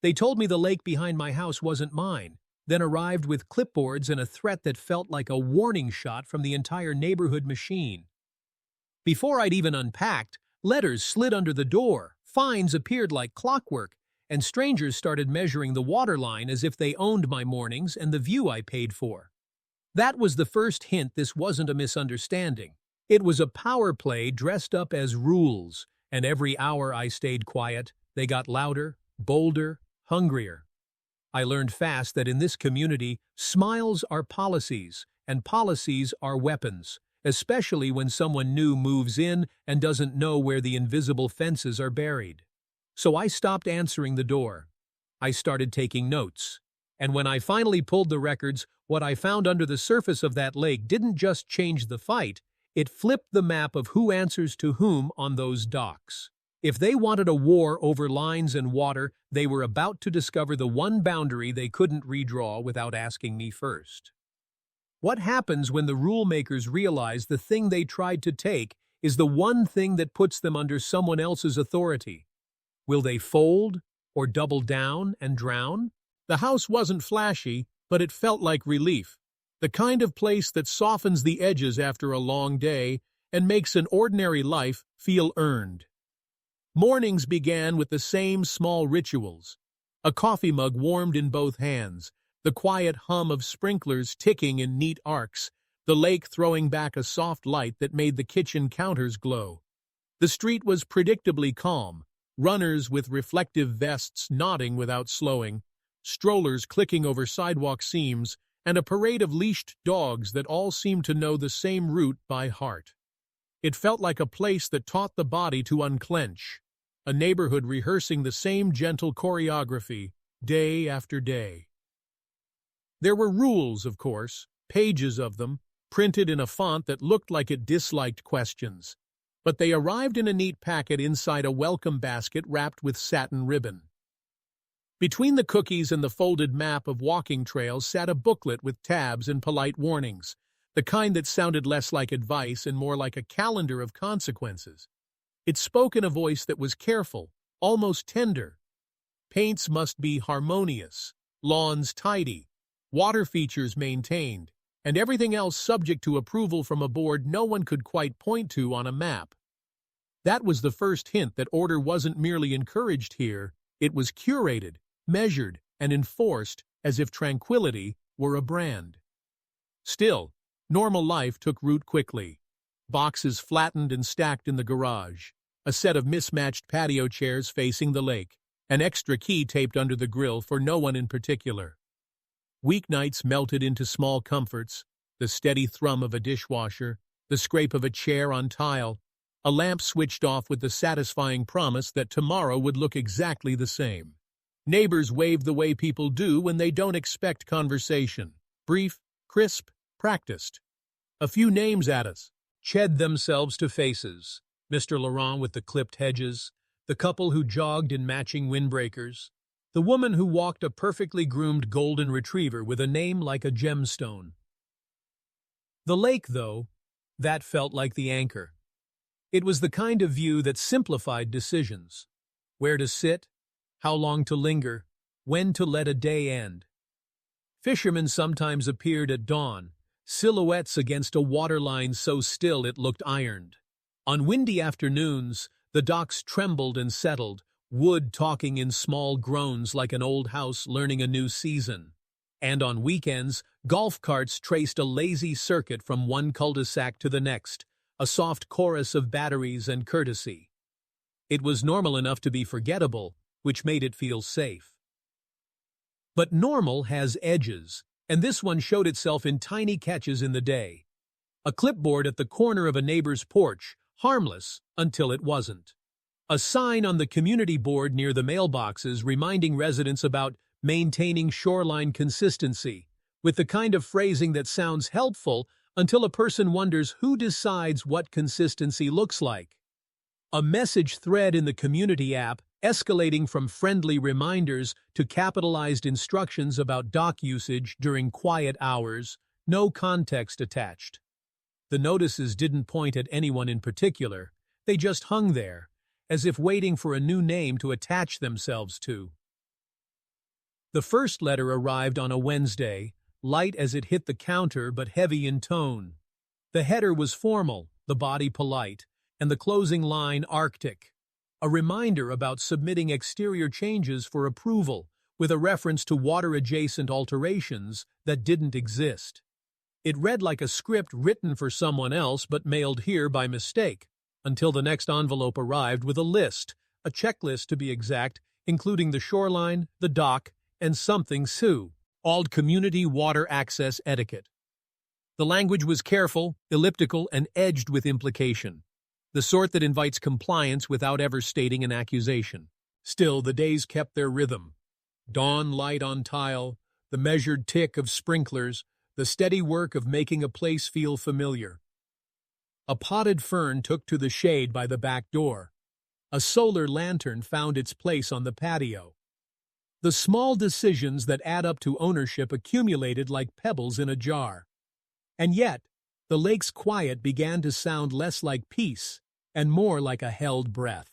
They told me the lake behind my house wasn't mine, then arrived with clipboards and a threat that felt like a warning shot from the entire neighborhood machine. Before I'd even unpacked, letters slid under the door, fines appeared like clockwork, and strangers started measuring the water line as if they owned my mornings and the view I paid for. That was the first hint this wasn't a misunderstanding. It was a power play dressed up as rules, and every hour I stayed quiet, they got louder, bolder, hungrier. I learned fast that in this community, smiles are policies, and policies are weapons, especially when someone new moves in and doesn't know where the invisible fences are buried. So I stopped answering the door. I started taking notes. And when I finally pulled the records, what I found under the surface of that lake didn't just change the fight, it flipped the map of who answers to whom on those docks. If they wanted a war over lines and water, they were about to discover the one boundary they couldn't redraw without asking me first. What happens when the rule makers realize the thing they tried to take is the one thing that puts them under someone else's authority? Will they fold or double down and drown? The house wasn't flashy, but it felt like relief. The kind of place that softens the edges after a long day and makes an ordinary life feel earned. Mornings began with the same small rituals. A coffee mug warmed in both hands, the quiet hum of sprinklers ticking in neat arcs, the lake throwing back a soft light that made the kitchen counters glow. The street was predictably calm, runners with reflective vests nodding without slowing, strollers clicking over sidewalk seams, and a parade of leashed dogs that all seemed to know the same route by heart. It felt like a place that taught the body to unclench, a neighborhood rehearsing the same gentle choreography, day after day. There were rules, of course, pages of them, printed in a font that looked like it disliked questions. But they arrived in a neat packet inside a welcome basket wrapped with satin ribbon. Between the cookies and the folded map of walking trails sat a booklet with tabs and polite warnings, the kind that sounded less like advice and more like a calendar of consequences. It spoke in a voice that was careful, almost tender. Paints must be harmonious, lawns tidy, water features maintained, and everything else subject to approval from a board no one could quite point to on a map. That was the first hint that order wasn't merely encouraged here, it was curated, measured, and enforced as if tranquility were a brand. Still, normal life took root quickly. Boxes flattened and stacked in the garage, a set of mismatched patio chairs facing the lake, an extra key taped under the grill for no one in particular. Weeknights melted into small comforts, the steady thrum of a dishwasher, the scrape of a chair on tile, a lamp switched off with the satisfying promise that tomorrow would look exactly the same. Neighbors waved the way people do when they don't expect conversation. Brief, crisp, practiced. A few names at us ched themselves to faces. Mr. Laurent with the clipped hedges, the couple who jogged in matching windbreakers, the woman who walked a perfectly groomed golden retriever with a name like a gemstone. The lake, though, that felt like the anchor. It was the kind of view that simplified decisions. Where to sit, how long to linger, when to let a day end. Fishermen sometimes appeared at dawn, silhouettes against a waterline so still it looked ironed. On windy afternoons, the docks trembled and settled, wood talking in small groans like an old house learning a new season. And on weekends, golf carts traced a lazy circuit from one cul-de-sac to the next, a soft chorus of batteries and courtesy. It was normal enough to be forgettable, which made it feel safe. But normal has edges, and this one showed itself in tiny catches in the day. A clipboard at the corner of a neighbor's porch, harmless until it wasn't. A sign on the community board near the mailboxes reminding residents about maintaining shoreline consistency, with the kind of phrasing that sounds helpful until a person wonders who decides what consistency looks like. A message thread in the community app escalating from friendly reminders to capitalized instructions about dock usage during quiet hours, no context attached. The notices didn't point at anyone in particular, they just hung there, as if waiting for a new name to attach themselves to. The first letter arrived on a Wednesday, light as it hit the counter but heavy in tone. The header was formal, the body polite, and the closing line Arctic. A reminder about submitting exterior changes for approval, with a reference to water-adjacent alterations that didn't exist. It read like a script written for someone else but mailed here by mistake, until the next envelope arrived with a list, a checklist to be exact, including the shoreline, the dock, and something called community water access etiquette. The language was careful, elliptical, and edged with implication, the sort that invites compliance without ever stating an accusation. Still, the days kept their rhythm. Dawn light on tile, the measured tick of sprinklers, the steady work of making a place feel familiar. A potted fern took to the shade by the back door. A solar lantern found its place on the patio. The small decisions that add up to ownership accumulated like pebbles in a jar. And yet, the lake's quiet began to sound less like peace and more like a held breath.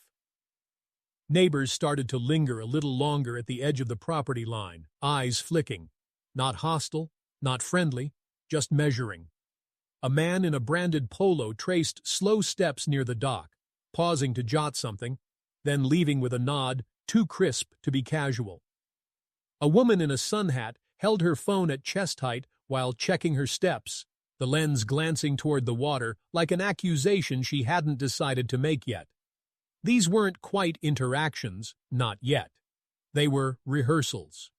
Neighbors started to linger a little longer at the edge of the property line, eyes flicking. Not hostile, not friendly, just measuring. A man in a branded polo traced slow steps near the dock, pausing to jot something, then leaving with a nod, too crisp to be casual. A woman in a sun hat held her phone at chest height while checking her steps, the lens glancing toward the water like an accusation she hadn't decided to make yet. These weren't quite interactions, not yet. They were rehearsals.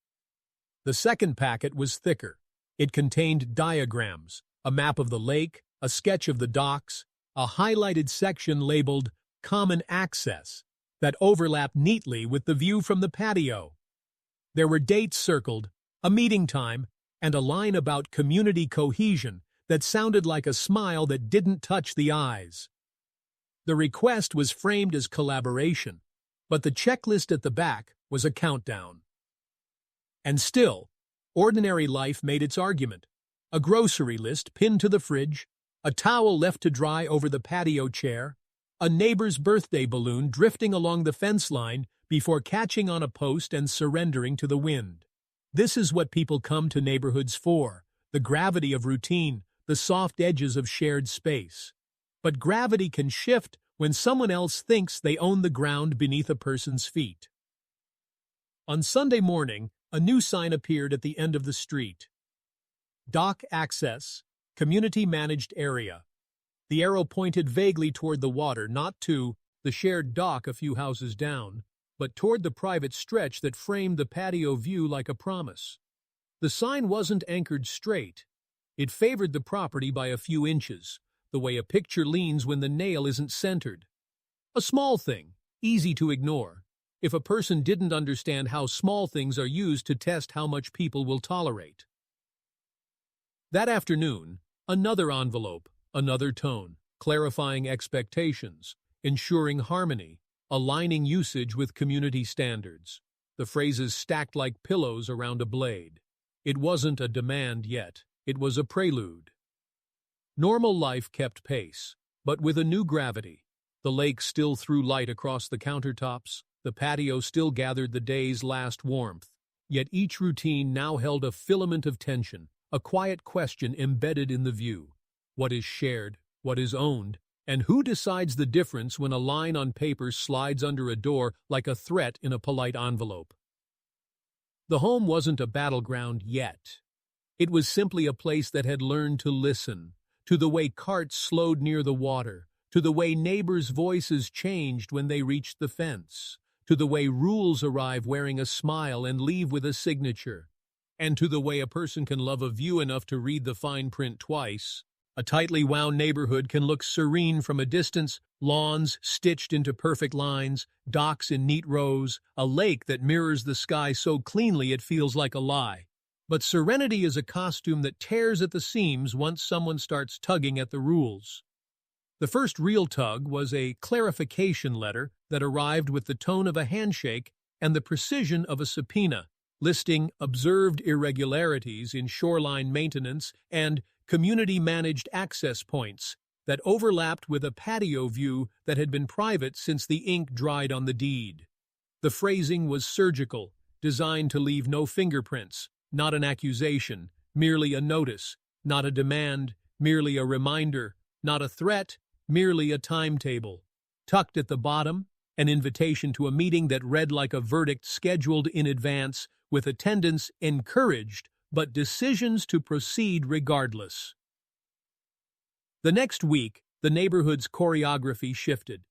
The second packet was thicker. It contained diagrams, a map of the lake, a sketch of the docks, a highlighted section labeled Common Access that overlapped neatly with the view from the patio. There were dates circled, a meeting time, and a line about community cohesion that sounded like a smile that didn't touch the eyes. The request was framed as collaboration, but the checklist at the back was a countdown. And still, ordinary life made its argument. A grocery list pinned to the fridge, a towel left to dry over the patio chair, a neighbor's birthday balloon drifting along the fence line before catching on a post and surrendering to the wind. This is what people come to neighborhoods for, the gravity of routine, the soft edges of shared space. But gravity can shift when someone else thinks they own the ground beneath a person's feet. On Sunday morning, a new sign appeared at the end of the street. Dock Access, Community Managed Area. The arrow pointed vaguely toward the water, not to the shared dock a few houses down, but toward the private stretch that framed the patio view like a promise. The sign wasn't anchored straight. It favored the property by a few inches, the way a picture leans when the nail isn't centered. A small thing, easy to ignore, if a person didn't understand how small things are used to test how much people will tolerate. That afternoon, another envelope, another tone, clarifying expectations, ensuring harmony, aligning usage with community standards. The phrases stacked like pillows around a blade. It wasn't a demand yet, it was a prelude. Normal life kept pace, but with a new gravity. The lake still threw light across the countertops, the patio still gathered the day's last warmth, yet each routine now held a filament of tension, a quiet question embedded in the view. What is shared, what is owned, and who decides the difference when a line on paper slides under a door like a threat in a polite envelope? The home wasn't a battleground yet. It was simply a place that had learned to listen, to the way carts slowed near the water, to the way neighbors' voices changed when they reached the fence, to the way rules arrive wearing a smile and leave with a signature, and to the way a person can love a view enough to read the fine print twice. A tightly wound neighborhood can look serene from a distance, lawns stitched into perfect lines, docks in neat rows, a lake that mirrors the sky so cleanly it feels like a lie. But serenity is a costume that tears at the seams once someone starts tugging at the rules. The first real tug was a clarification letter that arrived with the tone of a handshake and the precision of a subpoena, listing observed irregularities in shoreline maintenance and community-managed access points that overlapped with a patio view that had been private since the ink dried on the deed. The phrasing was surgical, designed to leave no fingerprints, not an accusation, merely a notice, not a demand, merely a reminder, not a threat, merely a timetable. Tucked at the bottom, an invitation to a meeting that read like a verdict scheduled in advance, with attendance encouraged, but decisions to proceed regardless. The next week, the neighborhood's choreography shifted.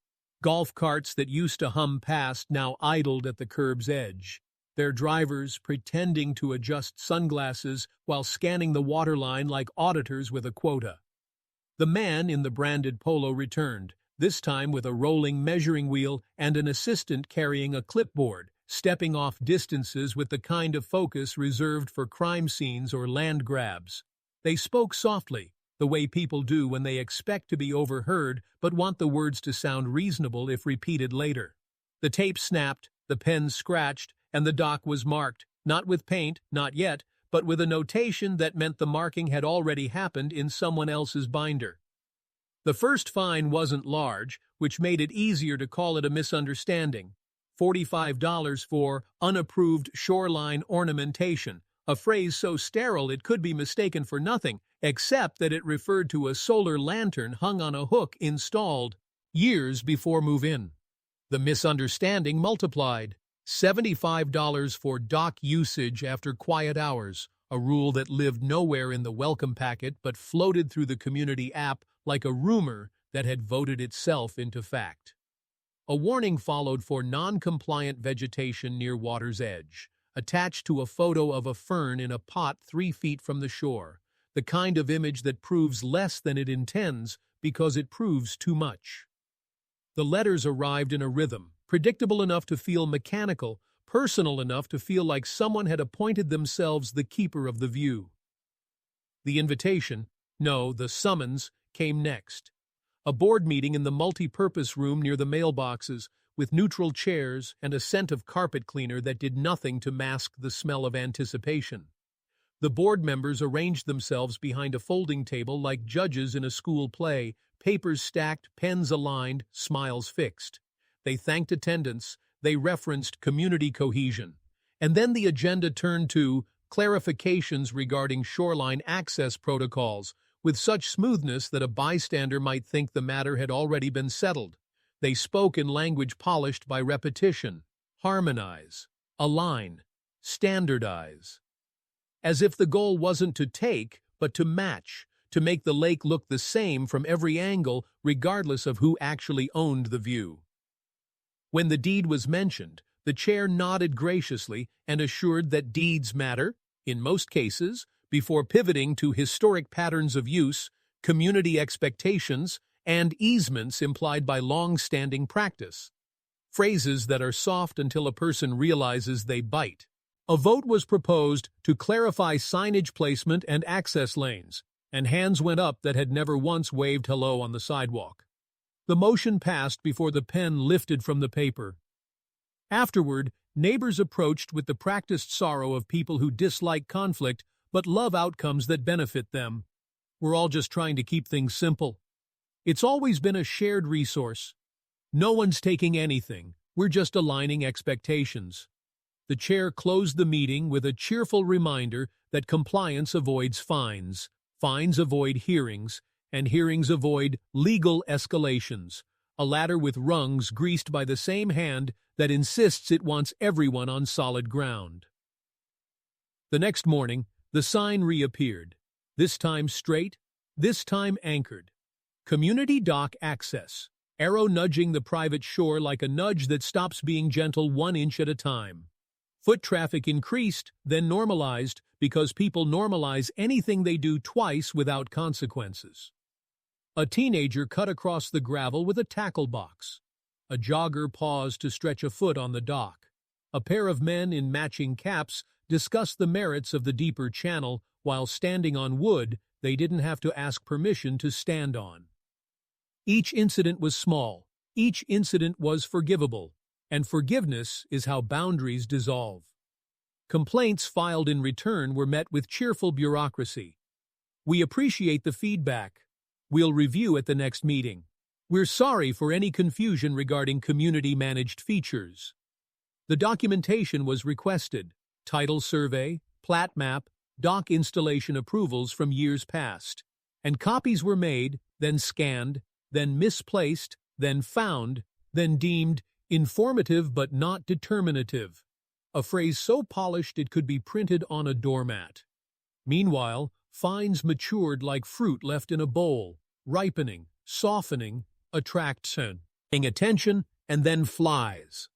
Golf carts that used to hum past now idled at the curb's edge, their drivers pretending to adjust sunglasses while scanning the waterline like auditors with a quota. The man in the branded polo returned, this time with a rolling measuring wheel and an assistant carrying a clipboard, stepping off distances with the kind of focus reserved for crime scenes or land grabs. They spoke softly, the way people do when they expect to be overheard but want the words to sound reasonable if repeated later. The tape snapped, the pen scratched, and the dock was marked, not with paint, not yet, but with a notation that meant the marking had already happened in someone else's binder. The first fine wasn't large, which made it easier to call it a misunderstanding. $45 for unapproved shoreline ornamentation, a phrase so sterile it could be mistaken for nothing, except that it referred to a solar lantern hung on a hook installed years before move-in. The misunderstanding multiplied. $75 for dock usage after quiet hours, a rule that lived nowhere in the welcome packet but floated through the community app like a rumor that had voted itself into fact. A warning followed for non-compliant vegetation near water's edge, attached to a photo of a fern in a pot 3 feet from the shore, the kind of image that proves less than it intends because it proves too much. The letters arrived in a rhythm, predictable enough to feel mechanical, personal enough to feel like someone had appointed themselves the keeper of the view. The invitation, no, the summons, came next. A board meeting in the multi-purpose room near the mailboxes, with neutral chairs and a scent of carpet cleaner that did nothing to mask the smell of anticipation. The board members arranged themselves behind a folding table like judges in a school play, papers stacked, pens aligned, smiles fixed. They thanked attendance, they referenced community cohesion, and then the agenda turned to clarifications regarding shoreline access protocols, with such smoothness that a bystander might think the matter had already been settled. They spoke in language polished by repetition: harmonize, align, standardize. As if the goal wasn't to take, but to match, to make the lake look the same from every angle, regardless of who actually owned the view. When the deed was mentioned, the chair nodded graciously and assured that deeds matter, in most cases, before pivoting to historic patterns of use, community expectations, and easements implied by long-standing practice. Phrases that are soft until a person realizes they bite. A vote was proposed to clarify signage placement and access lanes, and hands went up that had never once waved hello on the sidewalk. The motion passed before the pen lifted from the paper. Afterward, neighbors approached with the practiced sorrow of people who dislike conflict but love outcomes that benefit them. We're all just trying to keep things simple. It's always been a shared resource. No one's taking anything, we're just aligning expectations. The chair closed the meeting with a cheerful reminder that compliance avoids fines, fines avoid hearings, and hearings avoid legal escalations, a ladder with rungs greased by the same hand that insists it wants everyone on solid ground. The next morning, the sign reappeared, this time straight, this time anchored. Community dock access, arrow nudging the private shore like a nudge that stops being gentle 1 inch at a time. Foot traffic increased, then normalized, because people normalize anything they do twice without consequences. A teenager cut across the gravel with a tackle box. A jogger paused to stretch a foot on the dock. A pair of men in matching caps discussed the merits of the deeper channel while standing on wood they didn't have to ask permission to stand on. Each incident was small, each incident was forgivable, and forgiveness is how boundaries dissolve. Complaints filed in return were met with cheerful bureaucracy. We appreciate the feedback. We'll review at the next meeting. We're sorry for any confusion regarding community-managed features. The documentation was requested: title survey, plat map, dock installation approvals from years past. And copies were made, then scanned, then misplaced, then found, then deemed informative but not determinative. A phrase so polished it could be printed on a doormat. Meanwhile, finds matured like fruit left in a bowl, ripening, softening, attraction, paying attention, and then flies.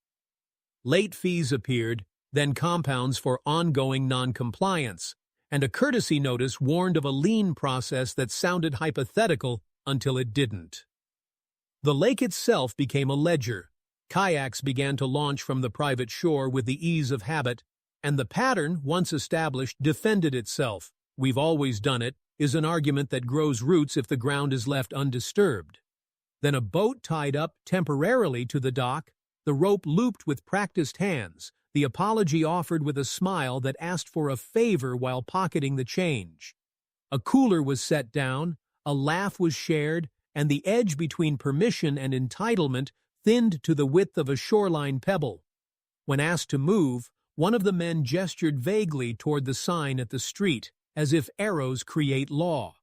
Late fees appeared, then compounds for ongoing non-compliance, and a courtesy notice warned of a lien process that sounded hypothetical until it didn't. The lake itself became a ledger. Kayaks began to launch from the private shore with the ease of habit, and the pattern, once established, defended itself. "We've always done it," is an argument that grows roots if the ground is left undisturbed. Then a boat tied up temporarily to the dock, the rope looped with practiced hands, the apology offered with a smile that asked for a favor while pocketing the change. A cooler was set down, a laugh was shared, and the edge between permission and entitlement thinned to the width of a shoreline pebble. When asked to move, one of the men gestured vaguely toward the sign at the street, as if arrows create law.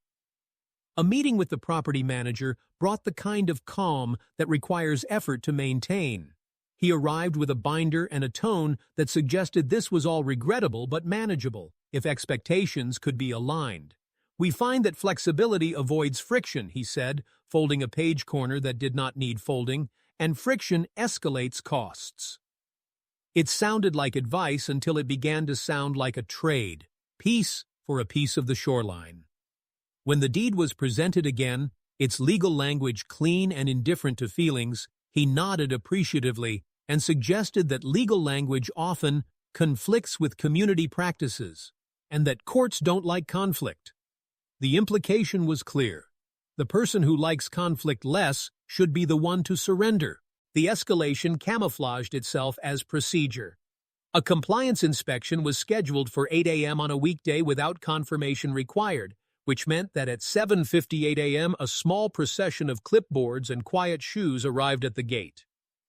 A meeting with the property manager brought the kind of calm that requires effort to maintain. He arrived with a binder and a tone that suggested this was all regrettable but manageable, if expectations could be aligned. "We find that flexibility avoids friction," he said, folding a page corner that did not need folding, "and friction escalates costs." It sounded like advice until it began to sound like a trade. Piece for a piece of the shoreline. When the deed was presented again, its legal language clean and indifferent to feelings, he nodded appreciatively and suggested that legal language often conflicts with community practices, and that courts don't like conflict. The implication was clear. The person who likes conflict less should be the one to surrender. The escalation camouflaged itself as procedure. A compliance inspection was scheduled for 8 a.m. on a weekday without confirmation required, which meant that at 7:58 a.m. a small procession of clipboards and quiet shoes arrived at the gate.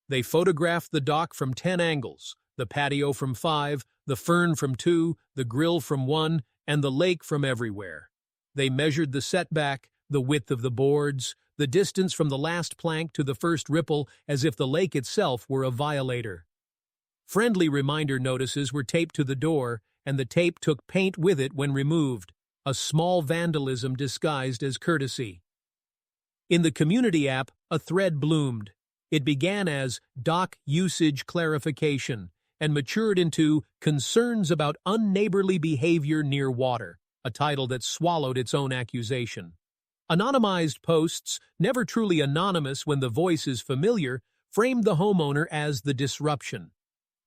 They photographed the dock from 10 angles, the patio from 5, the fern from 2, the grill from 1, and the lake from everywhere. They measured the setback, the width of the boards, the distance from the last plank to the first ripple, as if the lake itself were a violator. Friendly reminder notices were taped to the door, and the tape took paint with it when removed, a small vandalism disguised as courtesy. In the community app, a thread bloomed. It began as "Dock Usage Clarification" and matured into "Concerns about Unneighborly Behavior Near Water," a title that swallowed its own accusation. Anonymized posts, never truly anonymous when the voice is familiar, framed the homeowner as the disruption.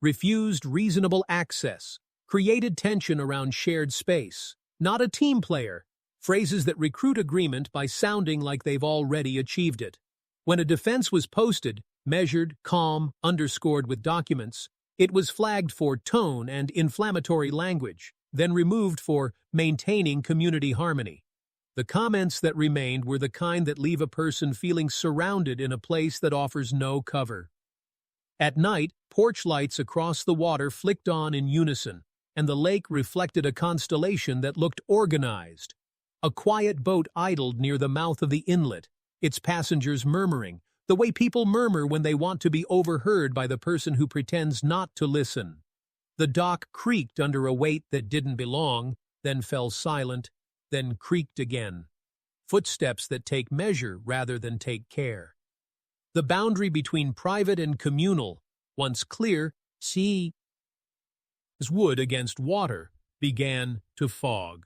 Refused reasonable access, created tension around shared space, not a team player, phrases that recruit agreement by sounding like they've already achieved it. When a defense was posted, measured, calm, underscored with documents, it was flagged for tone and inflammatory language, then removed for maintaining community harmony. The comments that remained were the kind that leave a person feeling surrounded in a place that offers no cover. At night, porch lights across the water flicked on in unison, and the lake reflected a constellation that looked organized. A quiet boat idled near the mouth of the inlet, its passengers murmuring, the way people murmur when they want to be overheard by the person who pretends not to listen. The dock creaked under a weight that didn't belong, then fell silent, then creaked again. Footsteps that take measure rather than take care. The boundary between private and communal, once clear, sea as wood against water, began to fog.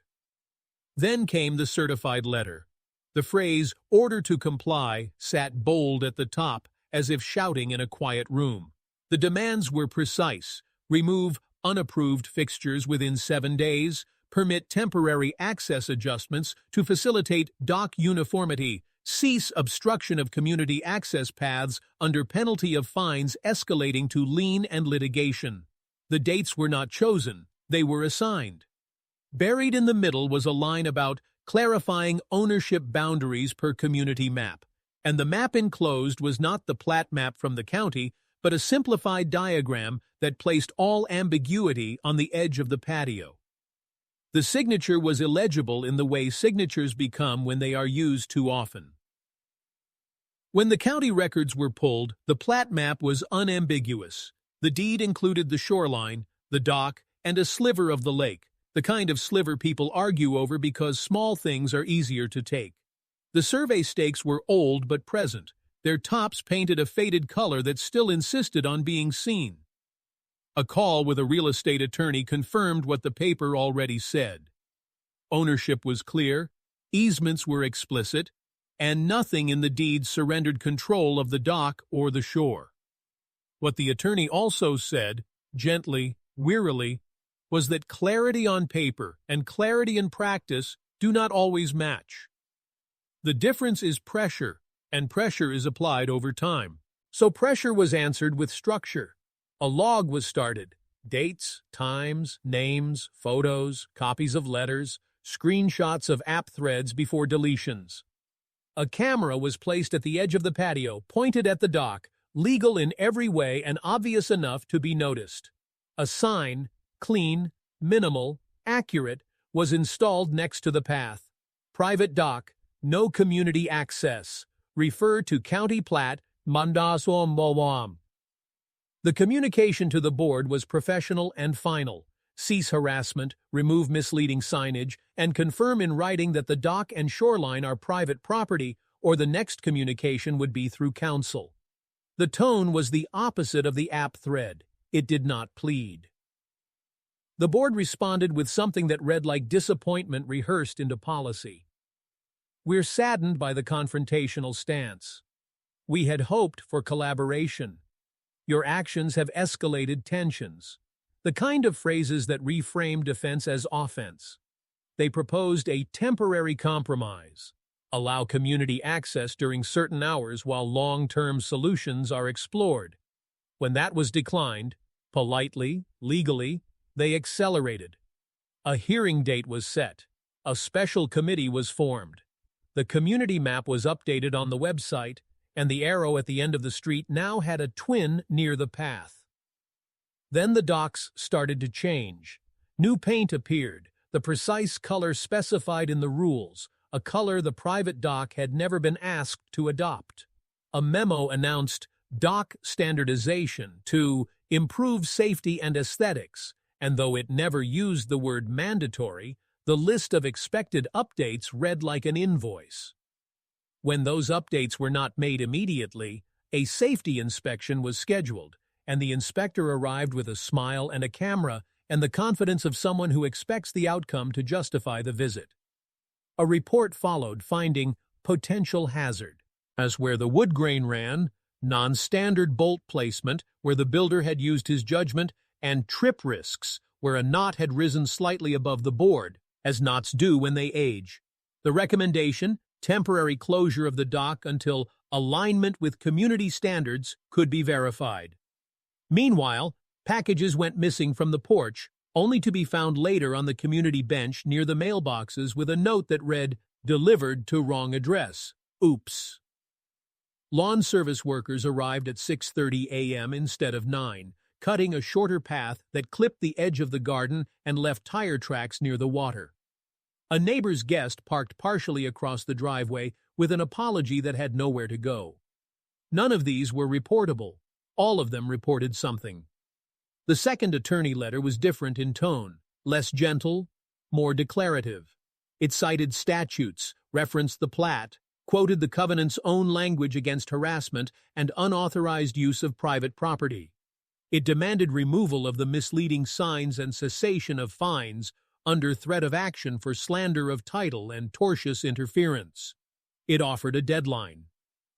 Then came the certified letter. The phrase, "order to comply," sat bold at the top, as if shouting in a quiet room. The demands were precise: remove unapproved fixtures within 7 days, permit temporary access adjustments to facilitate dock uniformity, cease obstruction of community access paths under penalty of fines escalating to lien and litigation. The dates were not chosen, they were assigned. Buried in the middle was a line about clarifying ownership boundaries per community map, and the map enclosed was not the plat map from the county, but a simplified diagram that placed all ambiguity on the edge of the patio. The signature was illegible in the way signatures become when they are used too often. When the county records were pulled, the plat map was unambiguous. The deed included the shoreline, the dock, and a sliver of the lake, the kind of sliver people argue over because small things are easier to take. The survey stakes were old but present, their tops painted a faded color that still insisted on being seen. A call with a real estate attorney confirmed what the paper already said. Ownership was clear, easements were explicit, and nothing in the deed surrendered control of the dock or the shore. What the attorney also said, gently, wearily, was that clarity on paper and clarity in practice do not always match. The difference is pressure, and pressure is applied over time. So pressure was answered with structure. A log was started. Dates, times, names, photos, copies of letters, screenshots of app threads before deletions. A camera was placed at the edge of the patio, pointed at the dock, legal in every way and obvious enough to be noticed. A sign, clean, minimal, accurate, was installed next to the path. Private dock, no community access. Refer to County Plat, Mandasom Mowam. The communication to the board was professional and final. Cease harassment, remove misleading signage, and confirm in writing that the dock and shoreline are private property, or the next communication would be through counsel. The tone was the opposite of the app thread. It did not plead. The board responded with something that read like disappointment rehearsed into policy. We're saddened by the confrontational stance. We had hoped for collaboration. Your actions have escalated tensions. The kind of phrases that reframe defense as offense. They proposed a temporary compromise. Allow community access during certain hours while long-term solutions are explored. When that was declined, politely, legally, they accelerated. A hearing date was set. A special committee was formed. The community map was updated on the website, and the arrow at the end of the street now had a twin near the path. Then the docks started to change. New paint appeared, the precise color specified in the rules, a color the private dock had never been asked to adopt. A memo announced dock standardization to improve safety and aesthetics, and though it never used the word mandatory, the list of expected updates read like an invoice. When those updates were not made immediately, a safety inspection was scheduled, and the inspector arrived with a smile and a camera and the confidence of someone who expects the outcome to justify the visit. A report followed finding potential hazard, as where the wood grain ran, non-standard bolt placement where the builder had used his judgment, and trip risks where a knot had risen slightly above the board, as knots do when they age. The recommendation, temporary closure of the dock until alignment with community standards could be verified. Meanwhile, packages went missing from the porch, only to be found later on the community bench near the mailboxes with a note that read, "Delivered to wrong address. Oops." Lawn service workers arrived at 6:30 a.m. instead of 9, cutting a shorter path that clipped the edge of the garden and left tire tracks near the water. A neighbor's guest parked partially across the driveway with an apology that had nowhere to go. None of these were reportable. All of them reported something. The second attorney letter was different in tone, less gentle, more declarative. It cited statutes, referenced the plat, quoted the covenant's own language against harassment and unauthorized use of private property. It demanded removal of the misleading signs and cessation of fines under threat of action for slander of title and tortious interference. It offered a deadline.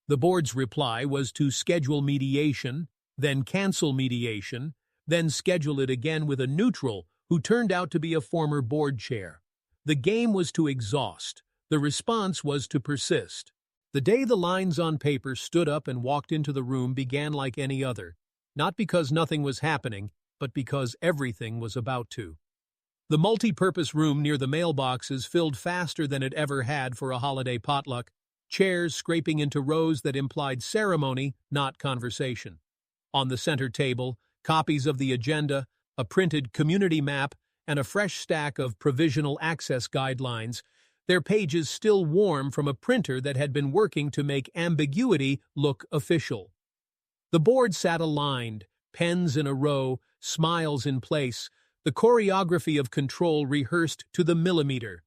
The board's reply was to schedule mediation, then cancel mediation, then schedule it again with a neutral who turned out to be a former board chair. The game was to exhaust. The response was to persist. The day the lines on paper stood up and walked into the room began like any other, not because nothing was happening, but because everything was about to. The multi-purpose room near the mailboxes filled faster than it ever had for a holiday potluck, chairs scraping into rows that implied ceremony, not conversation. On the center table, copies of the agenda, a printed community map, and a fresh stack of provisional access guidelines, their pages still warm from a printer that had been working to make ambiguity look official. The board sat aligned, pens in a row, smiles in place, the choreography of control rehearsed to the millimeter.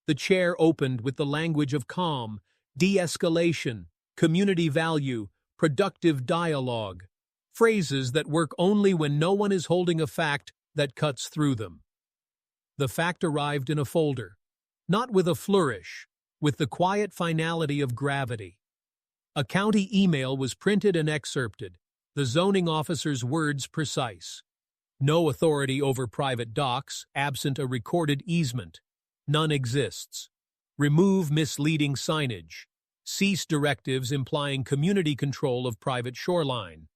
The chair opened with the language of calm, de-escalation, community value, productive dialogue, phrases that work only when no one is holding a fact that cuts through them. The fact arrived in a folder, not with a flourish, with the quiet finality of gravity. A county email was printed and excerpted, the zoning officer's words precise. No authority over private docks, absent a recorded easement. None exists. Remove misleading signage. Cease directives implying community control of private shoreline.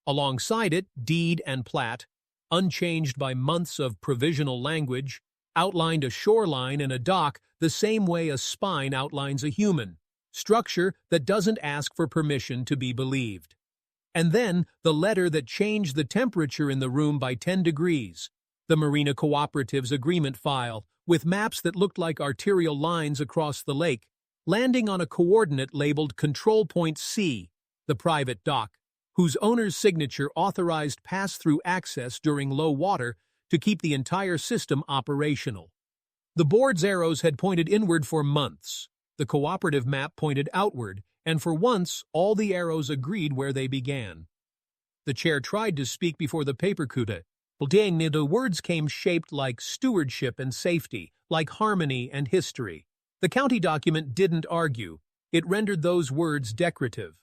Alongside it, deed and plat, unchanged by months of provisional language, outlined a shoreline and a dock the same way a spine outlines a human, structure that doesn't ask for permission to be believed. And then the letter that changed the temperature in the room by 10 degrees, the Marina Cooperative's agreement file, with maps that looked like arterial lines across the lake, landing on a coordinate labeled Control Point C, the private dock, whose owner's signature authorized pass-through access during low water to keep the entire system operational. The board's arrows had pointed inward for months. The cooperative map pointed outward, and for once, all the arrows agreed where they began. The chair tried to speak before the paper cuda. The words came shaped like stewardship and safety, like harmony and history. The county document didn't argue. It rendered those words decorative.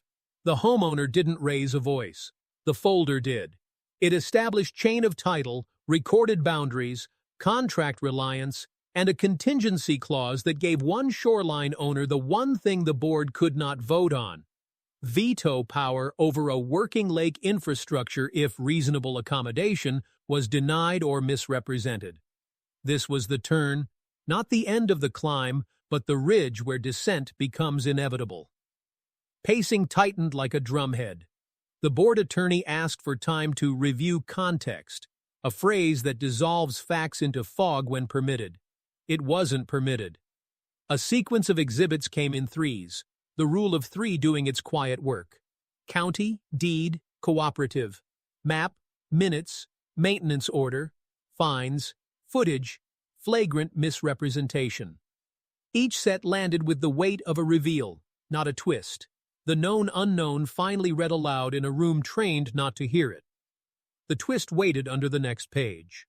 The homeowner didn't raise a voice. The folder did. It established chain of title, recorded boundaries, contract reliance, and a contingency clause that gave one shoreline owner the one thing the board could not vote on: veto power over a working lake infrastructure if reasonable accommodation was denied or misrepresented. This was the turn, not the end of the climb, but the ridge where descent becomes inevitable. Pacing tightened like a drumhead. The board attorney asked for time to review context, a phrase that dissolves facts into fog when permitted. It wasn't permitted. A sequence of exhibits came in threes, the rule of three doing its quiet work. County, deed, cooperative, map, minutes, maintenance order, fines, footage, flagrant misrepresentation. Each set landed with the weight of a reveal, not a twist. The known unknown finally read aloud in a room trained not to hear it. The twist waited under the next page.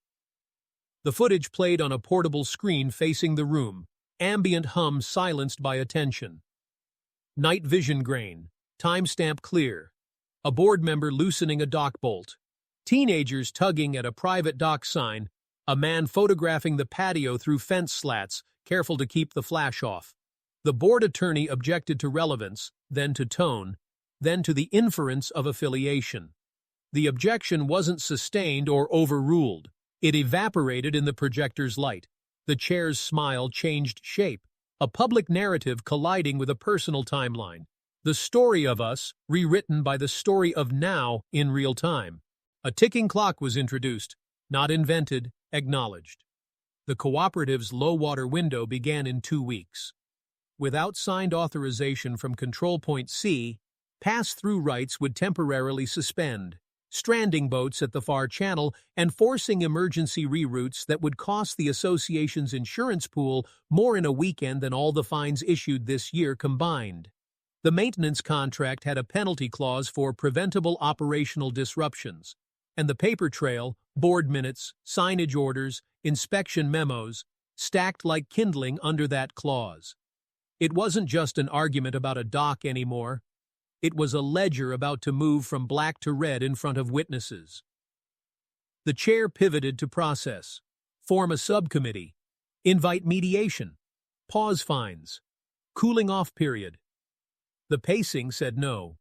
The footage played on a portable screen facing the room, ambient hum silenced by attention. Night vision grain, timestamp clear. A board member loosening a dock bolt. Teenagers tugging at a private dock sign. A man photographing the patio through fence slats, careful to keep the flash off. The board attorney objected to relevance, then to tone, then to the inference of affiliation. The objection wasn't sustained or overruled. It evaporated in the projector's light. The chair's smile changed shape, a public narrative colliding with a personal timeline. The story of us, rewritten by the story of now in real time. A ticking clock was introduced, not invented, acknowledged. The cooperative's low-water window began in 2 weeks. Without signed authorization from Control Point C, pass-through rights would temporarily suspend, stranding boats at the far channel and forcing emergency reroutes that would cost the association's insurance pool more in a weekend than all the fines issued this year combined. The maintenance contract had a penalty clause for preventable operational disruptions, and the paper trail, board minutes, signage orders, inspection memos, stacked like kindling under that clause. It wasn't just an argument about a dock anymore. It was a ledger about to move from black to red in front of witnesses. The chair pivoted to process, form a subcommittee, invite mediation, pause fines, cooling off period. The pacing said no.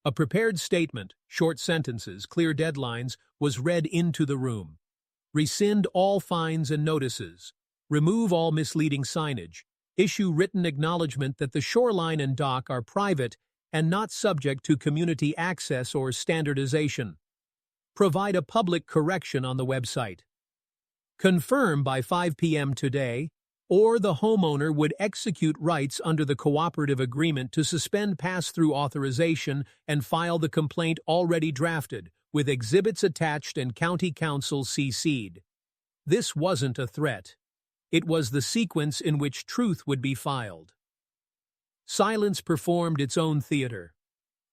A prepared statement, short sentences, clear deadlines, was read into the room. Rescind all fines and notices. Remove all misleading signage. Issue written acknowledgement that the shoreline and dock are private and not subject to community access or standardization. Provide a public correction on the website. Confirm by 5 p.m. today, or the homeowner would execute rights under the cooperative agreement to suspend pass-through authorization and file the complaint already drafted, with exhibits attached and county council CC'd. This wasn't a threat. It was the sequence in which truth would be filed. Silence performed its own theater.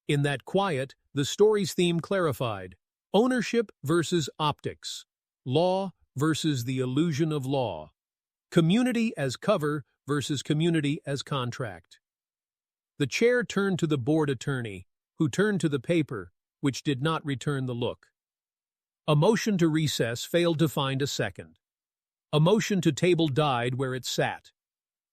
In that quiet, the story's theme clarified: ownership versus optics, law versus the illusion of law, community as cover versus community as contract. The chair turned to the board attorney, who turned to the paper, which did not return the look. A motion to recess failed to find a second. A motion to table died where it sat.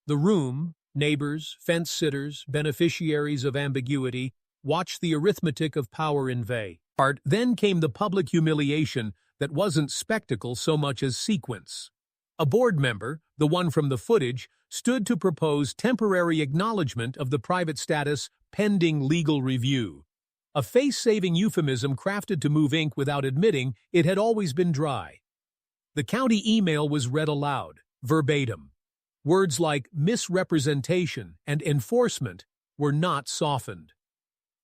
The room, neighbors, fence-sitters, beneficiaries of ambiguity, watched the arithmetic of power inveigh. Then came the public humiliation that wasn't spectacle so much as sequence. A board member, the one from the footage, stood to propose temporary acknowledgement of the private status pending legal review. A face-saving euphemism crafted to move ink without admitting it had always been dry. The county email was read aloud, verbatim. Words like misrepresentation and enforcement were not softened.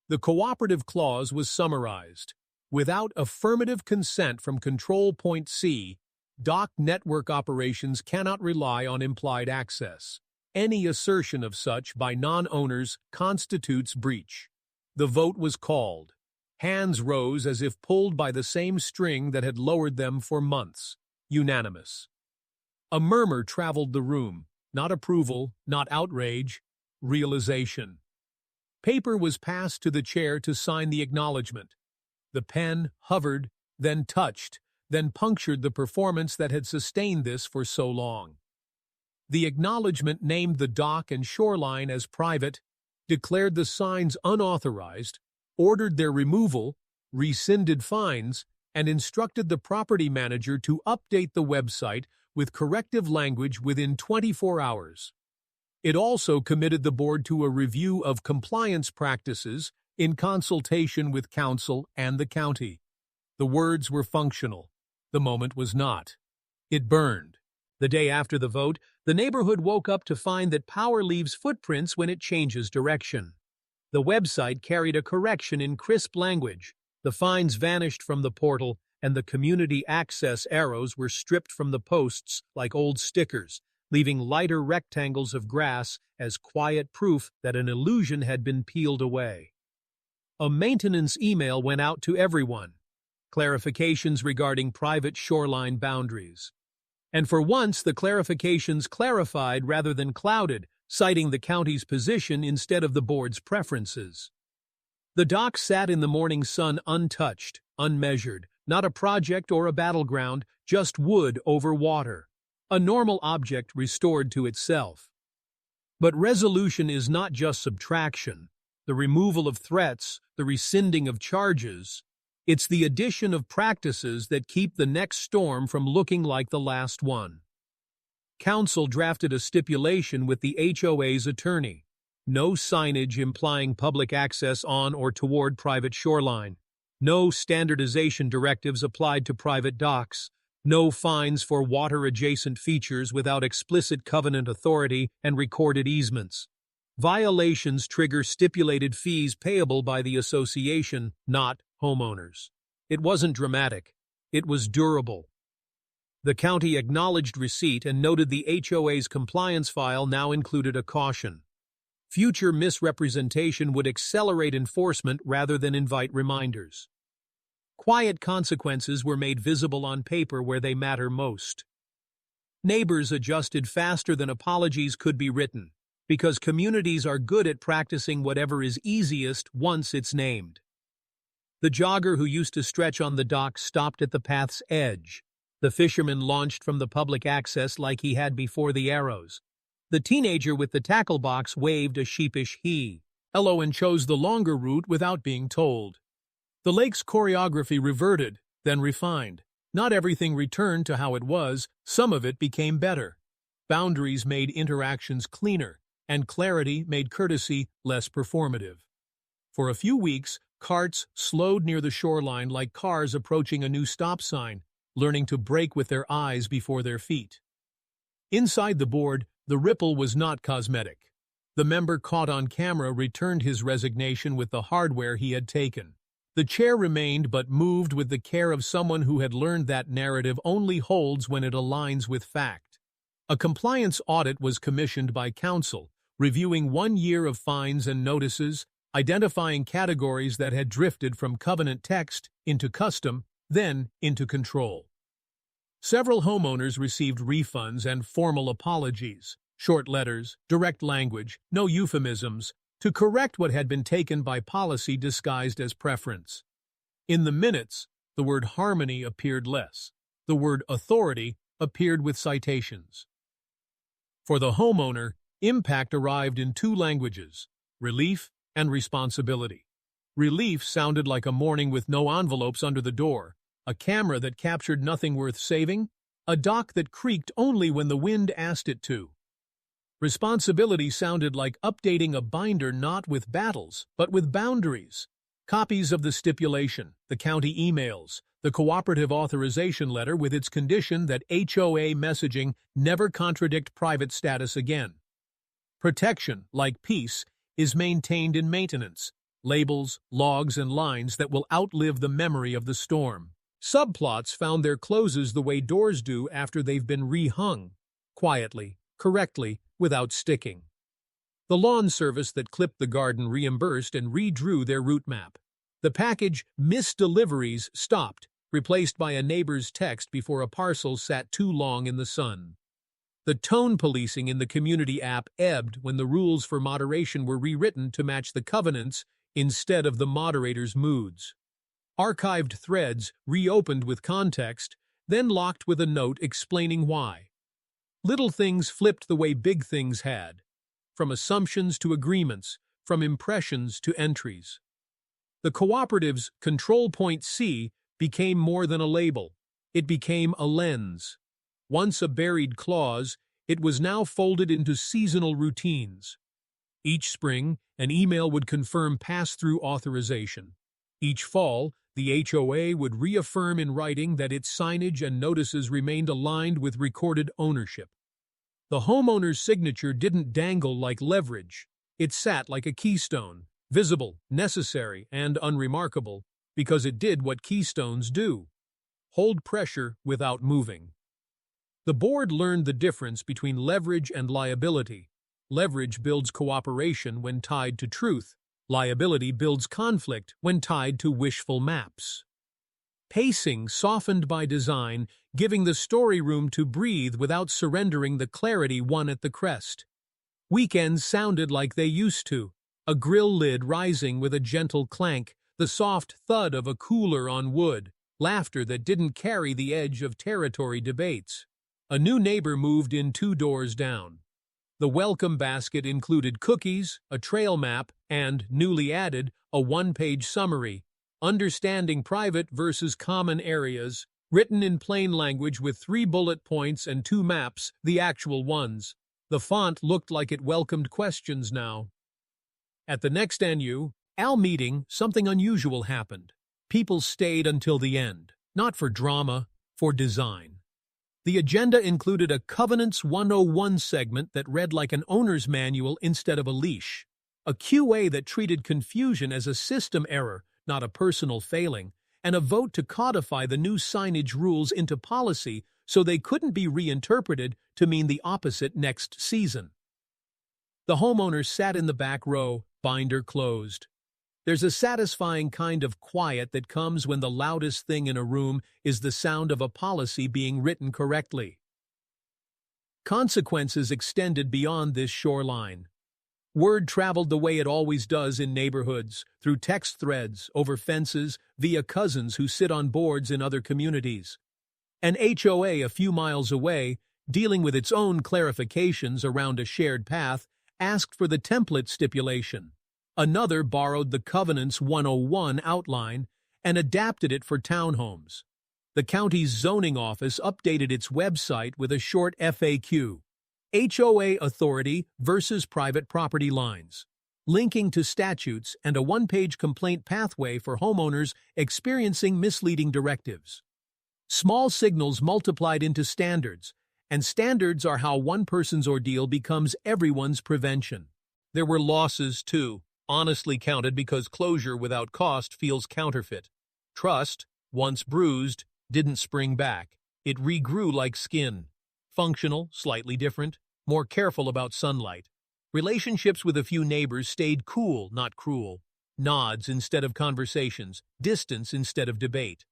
The cooperative clause was summarized. Without affirmative consent from Control Point C, dock network operations cannot rely on implied access. Any assertion of such by non-owners constitutes breach. The vote was called. Hands rose as if pulled by the same string that had lowered them for months. Unanimous. A murmur traveled the room. Not approval, not outrage, realization. Paper was passed to the chair to sign the acknowledgement. The pen hovered, then touched, then punctured the performance that had sustained this for so long. The acknowledgement named the dock and shoreline as private, declared the signs unauthorized, ordered their removal, rescinded fines, and instructed the property manager to update the website with corrective language within 24 hours. It also committed the board to a review of compliance practices in consultation with council and the county. The words were functional. The moment was not. It burned. The day after the vote, the neighborhood woke up to find that power leaves footprints when it changes direction. The website carried a correction in crisp language. The fines vanished from the portal, and the community access arrows were stripped from the posts like old stickers, leaving lighter rectangles of grass as quiet proof that an illusion had been peeled away. A maintenance email went out to everyone. Clarifications regarding private shoreline boundaries. And for once, the clarifications clarified rather than clouded, citing the county's position instead of the board's preferences. The dock sat in the morning sun untouched, unmeasured, not a project or a battleground, just wood over water. A normal object restored to itself. But resolution is not just subtraction, the removal of threats, the rescinding of charges. It's the addition of practices that keep the next storm from looking like the last one. Council drafted a stipulation with the HOA's attorney. No signage implying public access on or toward private shoreline. No standardization directives applied to private docks. No fines for water-adjacent features without explicit covenant authority and recorded easements. Violations trigger stipulated fees payable by the association, not homeowners. It wasn't dramatic. It was durable. The county acknowledged receipt and noted the HOA's compliance file now included a caution. Future misrepresentation would accelerate enforcement rather than invite reminders. Quiet consequences were made visible on paper where they matter most. Neighbors adjusted faster than apologies could be written, because communities are good at practicing whatever is easiest once it's named. The jogger who used to stretch on the dock stopped at the path's edge. The fisherman launched from the public access like he had before the arrows. The teenager with the tackle box waved a sheepish he. Hello and chose the longer route without being told. The lake's choreography reverted, then refined. Not everything returned to how it was, some of it became better. Boundaries made interactions cleaner, and clarity made courtesy less performative. For a few weeks, carts slowed near the shoreline like cars approaching a new stop sign, learning to brake with their eyes before their feet. Inside the board, the ripple was not cosmetic. The member caught on camera returned his resignation with the hardware he had taken. The chair remained but moved with the care of someone who had learned that narrative only holds when it aligns with fact. A compliance audit was commissioned by counsel, reviewing 1 year of fines and notices, identifying categories that had drifted from covenant text into custom, then into control. Several homeowners received refunds and formal apologies, short letters, direct language, no euphemisms, to correct what had been taken by policy disguised as preference. In the minutes, the word harmony appeared less. The word authority appeared with citations. For the homeowner, impact arrived in 2 languages, relief and responsibility. Relief sounded like a morning with no envelopes under the door, a camera that captured nothing worth saving, a dock that creaked only when the wind asked it to. Responsibility sounded like updating a binder not with battles, but with boundaries. Copies of the stipulation, the county emails, the cooperative authorization letter with its condition that HOA messaging never contradict private status again. Protection, like peace, is maintained in maintenance, labels, logs, and lines that will outlive the memory of the storm. Subplots found their closes the way doors do after they've been rehung, quietly, correctly, without sticking. The lawn service that clipped the garden reimbursed and redrew their route map. The package missed deliveries stopped, replaced by a neighbor's text before a parcel sat too long in the sun. The tone policing in the community app ebbed when the rules for moderation were rewritten to match the covenants instead of the moderator's moods. Archived threads reopened with context, then locked with a note explaining why. Little things flipped the way big things had, from assumptions to agreements, from impressions to entries. The cooperative's Control Point C became more than a label. It became a lens. Once a buried clause, it was now folded into seasonal routines. Each spring, an email would confirm pass-through authorization. Each fall, the HOA would reaffirm in writing that its signage and notices remained aligned with recorded ownership. The homeowner's signature didn't dangle like leverage. It sat like a keystone, visible, necessary, and unremarkable, because it did what keystones do: hold pressure without moving. The board learned the difference between leverage and liability. Leverage builds cooperation when tied to truth. Liability builds conflict when tied to wishful maps. Pacing softened by design, giving the story room to breathe without surrendering the clarity won at the crest. Weekends sounded like they used to, a grill lid rising with a gentle clank, the soft thud of a cooler on wood, laughter that didn't carry the edge of territory debates. A new neighbor moved in 2 doors down. The welcome basket included cookies, a trail map, and, newly added, a 1-page summary, understanding private versus common areas, written in plain language with 3 bullet points and 2 maps, the actual ones. The font looked like it welcomed questions now. At the next annual meeting, something unusual happened. People stayed until the end, not for drama, for design. The agenda included a Covenants 101 segment that read like an owner's manual instead of a leash, a QA that treated confusion as a system error, not a personal failing, and a vote to codify the new signage rules into policy so they couldn't be reinterpreted to mean the opposite next season. The homeowner sat in the back row, binder closed. There's a satisfying kind of quiet that comes when the loudest thing in a room is the sound of a policy being written correctly. Consequences extended beyond this shoreline. Word traveled the way it always does in neighborhoods, through text threads, over fences, via cousins who sit on boards in other communities. An HOA a few miles away, dealing with its own clarifications around a shared path, asked for the template stipulation. Another borrowed the Covenants 101 outline and adapted it for townhomes. The county's zoning office updated its website with a short FAQ. HOA authority versus private property lines. linking to statutes and a one-page complaint pathway for homeowners experiencing misleading directives. Small signals multiplied into standards, and standards are how one person's ordeal becomes everyone's prevention. There were losses, too, honestly counted because closure without cost feels counterfeit. Trust, once bruised, didn't spring back. It regrew like skin. Functional, slightly different, more careful about sunlight. Relationships with a few neighbors stayed cool, not cruel. Nods instead of conversations, distance instead of debate.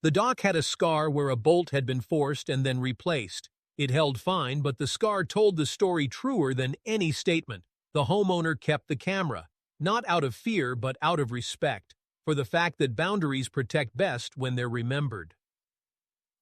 The dock had a scar where a bolt had been forced and then replaced. It held fine, but the scar told the story truer than any statement. The homeowner kept the camera, not out of fear but out of respect, for the fact that boundaries protect best when they're remembered.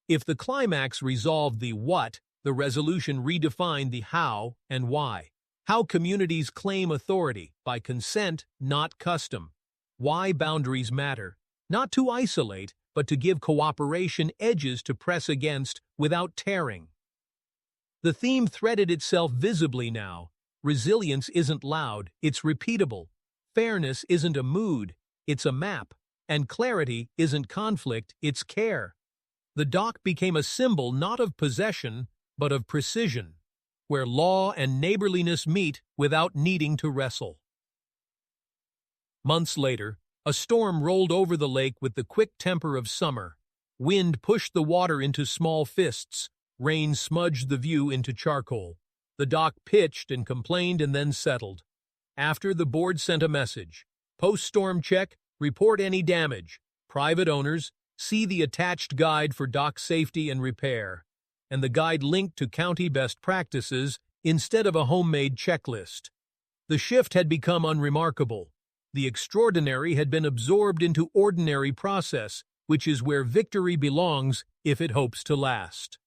If the climax resolved the what, the resolution redefined the how and why. How communities claim authority, by consent, not custom. Why boundaries matter, not to isolate, but to give cooperation edges to press against without tearing. The theme threaded itself visibly now. Resilience isn't loud, it's repeatable. Fairness isn't a mood, it's a map. And clarity isn't conflict, it's care. The dock became a symbol not of possession, but of precision, where law and neighborliness meet without needing to wrestle. Months later, a storm rolled over the lake with the quick temper of summer. Wind pushed the water into small fists. Rain smudged the view into charcoal. The dock pitched and complained and then settled. After, the board sent a message. Post-storm check, report any damage. Private owners, see the attached guide for dock safety and repair. And the guide linked to county best practices instead of a homemade checklist. The shift had become unremarkable. The extraordinary had been absorbed into ordinary process, which is where victory belongs if it hopes to last.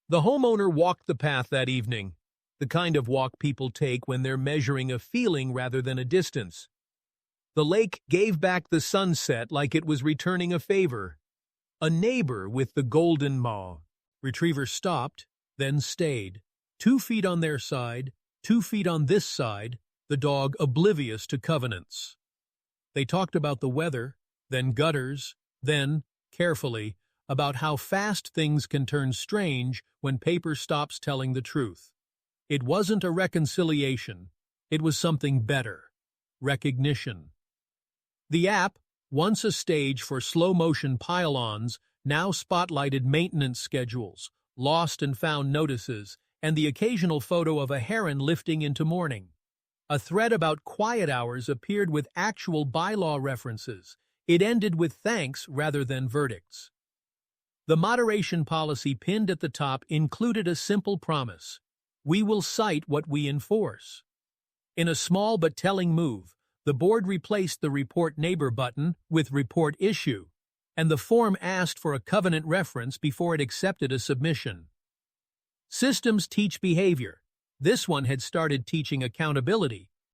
The homeowner walked the path that evening, the kind of walk people take when they're measuring a feeling rather than a distance. The lake gave back the sunset like it was returning a favor. A neighbor with the golden maw. Retriever stopped, then stayed. 2 feet on their side, 2 feet on this side, the dog oblivious to covenants. They talked about the weather, then gutters, then, carefully, about how fast things can turn strange when paper stops telling the truth. It wasn't a reconciliation. It was something better. Recognition. The app, once a stage for slow-motion pile-ons, now spotlighted maintenance schedules, lost and found notices, and the occasional photo of a heron lifting into mourning. A thread about quiet hours appeared with actual bylaw references. It ended with thanks rather than verdicts. The moderation policy pinned at the top included a simple promise: we will cite what we enforce. In a small but telling move, the board replaced the Report Neighbor button with Report Issue, and the form asked for a covenant reference before it accepted a submission. Systems teach behavior. This one had started teaching accountability,